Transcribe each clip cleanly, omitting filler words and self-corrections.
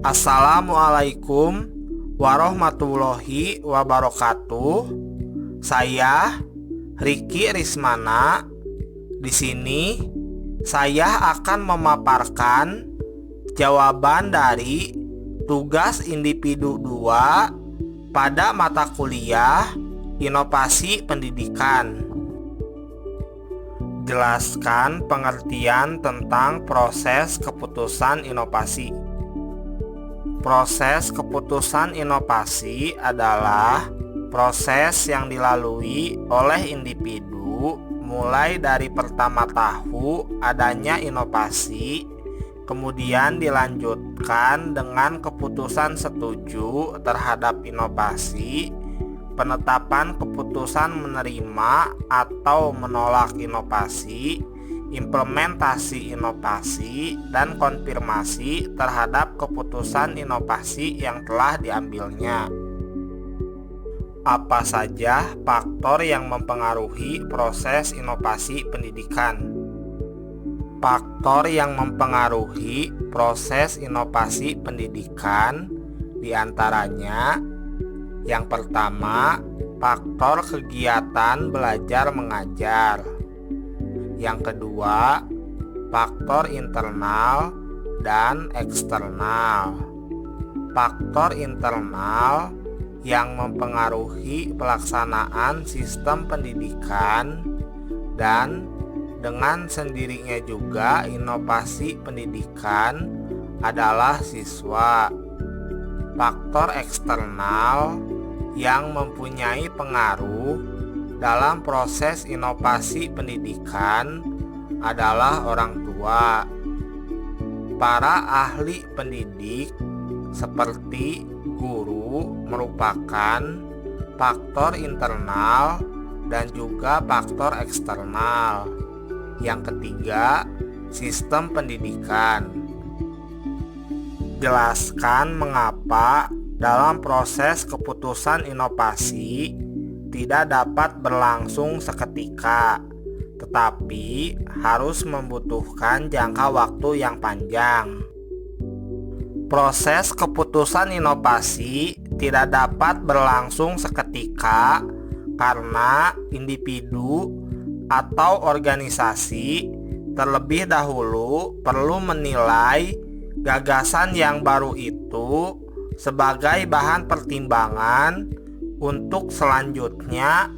Assalamualaikum warahmatullahi wabarakatuh. Saya Riki Rismana. Di sini saya akan memaparkan jawaban dari tugas individu 2 pada mata kuliah Inovasi Pendidikan. Jelaskan pengertian tentang proses keputusan inovasi. Proses keputusan inovasi adalah proses yang dilalui oleh individu mulai dari pertama tahu adanya inovasi, kemudian dilanjutkan dengan keputusan setuju terhadap inovasi, penetapan keputusan menerima atau menolak inovasi, implementasi inovasi, dan konfirmasi terhadap keputusan inovasi yang telah diambilnya. Apa saja faktor yang mempengaruhi proses inovasi pendidikan? Faktor yang mempengaruhi proses inovasi pendidikan diantaranya: yang pertama, faktor kegiatan belajar mengajar. Yang kedua, faktor internal dan eksternal. Faktor internal yang mempengaruhi pelaksanaan sistem pendidikan dan dengan sendirinya juga inovasi pendidikan adalah siswa. Faktor eksternal yang mempunyai pengaruh dalam proses inovasi pendidikan adalah orang tua. Para ahli pendidik seperti guru merupakan faktor internal dan juga faktor eksternal. Yang ketiga, sistem pendidikan. Jelaskan mengapa dalam proses keputusan inovasi tidak dapat berlangsung seketika, tetapi harus membutuhkan jangka waktu yang panjang. Proses keputusan inovasi tidak dapat berlangsung seketika karena individu atau organisasi terlebih dahulu perlu menilai gagasan yang baru itu sebagai bahan pertimbangan untuk selanjutnya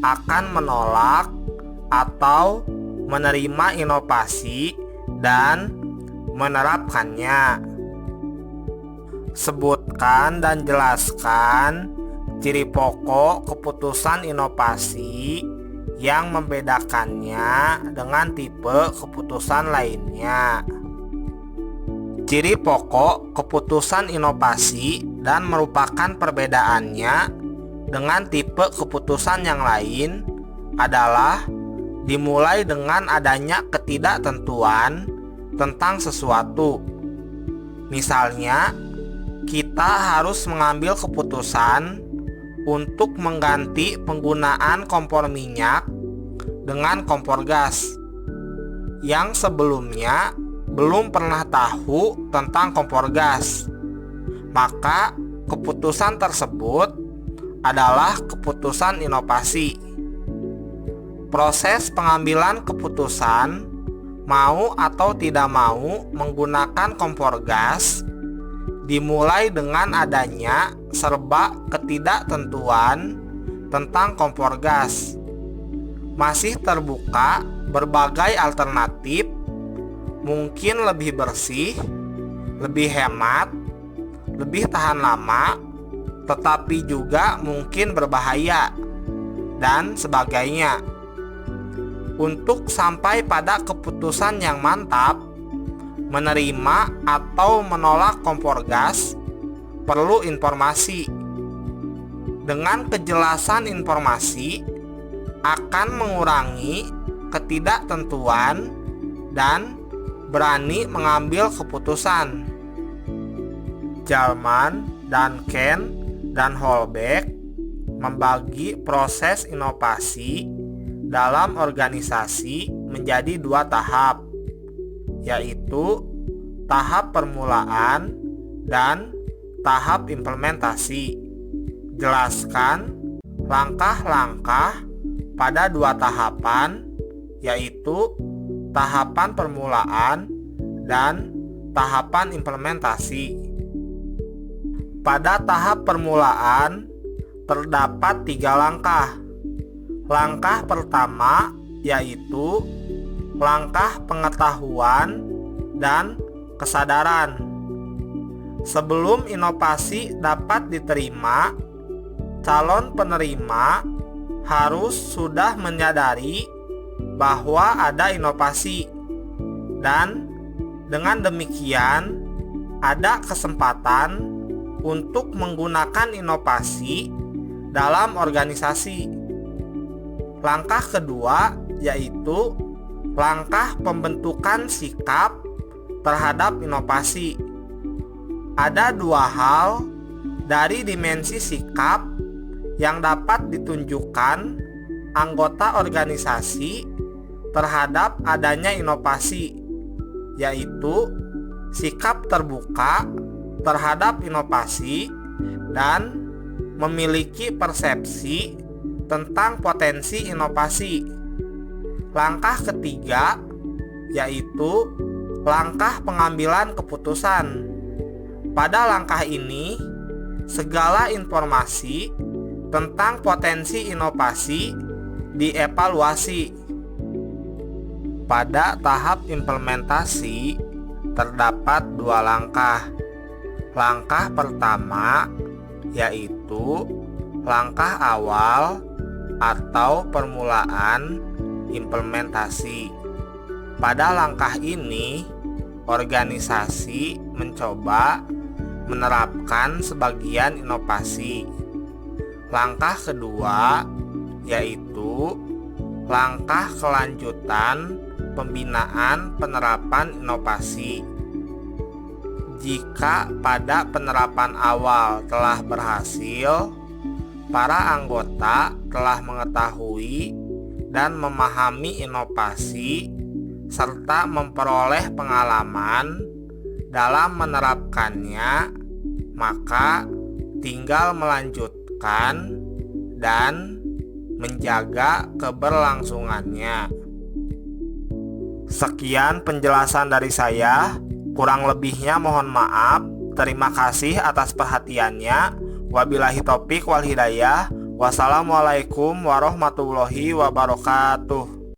akan menolak atau menerima inovasi dan menerapkannya. Sebutkan dan jelaskan ciri pokok keputusan inovasi yang membedakannya dengan tipe keputusan lainnya. Ciri pokok keputusan inovasi dan merupakan perbedaannya dengan tipe keputusan yang lain adalah dimulai dengan adanya ketidaktentuan tentang sesuatu. Misalnya, kita harus mengambil keputusan untuk mengganti penggunaan kompor minyak dengan kompor gas yang sebelumnya belum pernah tahu tentang kompor gas. Maka keputusan tersebut adalah keputusan inovasi. Proses pengambilan keputusan mau atau tidak mau menggunakan kompor gas dimulai dengan adanya serba ketidaktentuan tentang kompor gas. Masih terbuka berbagai alternatif, mungkin lebih bersih, lebih hemat, lebih tahan lama, tetapi juga mungkin berbahaya, dan sebagainya. Untuk sampai pada keputusan yang mantap, menerima atau menolak kompor gas, perlu informasi. Dengan kejelasan informasi akan mengurangi ketidaktentuan dan berani mengambil keputusan. Jalman, Duncan, dan Holbeck membagi proses inovasi dalam organisasi menjadi 2 tahap, yaitu tahap permulaan dan tahap implementasi. Jelaskan langkah-langkah pada dua tahapan, yaitu tahapan permulaan dan tahapan implementasi. Pada tahap permulaan terdapat 3 langkah. Langkah pertama yaitu langkah pengetahuan dan kesadaran. Sebelum inovasi dapat diterima, calon penerima harus sudah menyadari bahwa ada inovasi, dan dengan demikian ada kesempatan untuk menggunakan inovasi dalam organisasi. Langkah kedua yaitu langkah pembentukan sikap terhadap inovasi. Ada 2 hal dari dimensi sikap yang dapat ditunjukkan anggota organisasi terhadap adanya inovasi, yaitu sikap terbuka terhadap inovasi dan memiliki persepsi tentang potensi inovasi. Langkah ketiga yaitu langkah pengambilan keputusan. Pada langkah ini, segala informasi tentang potensi inovasi dievaluasi. Pada tahap implementasi terdapat 2 langkah. Langkah pertama yaitu langkah awal atau permulaan implementasi. Pada langkah ini, organisasi mencoba menerapkan sebagian inovasi. Langkah kedua yaitu langkah kelanjutan pembinaan penerapan inovasi. Jika pada penerapan awal telah berhasil, para anggota telah mengetahui dan memahami inovasi serta memperoleh pengalaman dalam menerapkannya, maka tinggal melanjutkan dan menjaga keberlangsungannya. Sekian penjelasan dari saya, kurang lebihnya mohon maaf. Terima kasih atas perhatiannya. Wabillahi taufik wal hidayah. Wassalamualaikum warahmatullahi wabarakatuh.